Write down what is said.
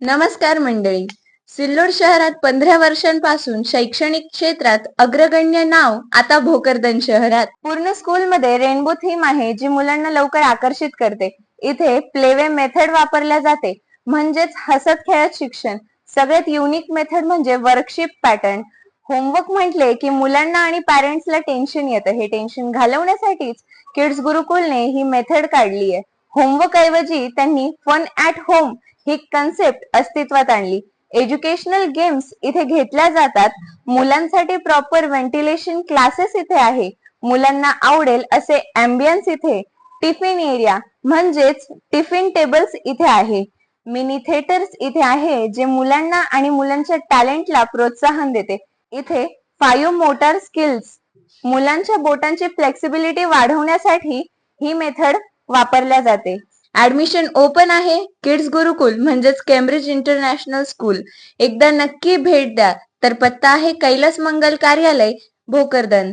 नमस्कार मंडळी. सिल्लोड शहरात 15 वर्षांपासून शैक्षणिक क्षेत्रात अग्रगण्य नाव आता भोकरदन शहरात. पूर्ण स्कूलमध्ये रेनबो थीम आहे जी मुलांना लवकर आकर्षित करते. इथे प्लेवे मेथड वापरल्या जाते, म्हणजेच हसत खेळत शिक्षण. सगळ्यात युनिक मेथड म्हणजे वर्कशीट पॅटर्न. होमवर्क म्हटले की मुलांना आणि पॅरेंट्सला टेन्शन येतं. हे टेन्शन घालवण्यासाठीच किड्स गुरुकुलने ही मेथड काढली आहे. होमवर्क ऐवजी त्यांनी फन ॲट होम ही कन्सेप्ट अस्तित्वात आणली. एज्युकेशनल गेम्स इथे घेतल्या जातात. मुलांसाठी प्रॉपर व्हेंटिलेशन क्लासेस इथे आहे. मुलांना आवडेल असे अँबियन्स इथे. टिफिन एरिया म्हणजेच टिफिन टेबल्स इथे आहे. मिनी थिएटर्स इथे आहे जे मुलांना आणि मुलांच्या टॅलेंटला प्रोत्साहन देते. इथे 5 मोटार स्किल्स मुलांच्या बोटांची फ्लेक्सिबिलिटी वाढवण्यासाठी ही मेथड वापरल्या जाते. ऍडमिशन ओपन आहे. किड्स गुरुकुल म्हणजेच केम्ब्रिज इंटरनॅशनल स्कूल. एकदा नक्की भेट द्या. तर पत्ता आहे कैलास मंगल कार्यालय, भोकरदन.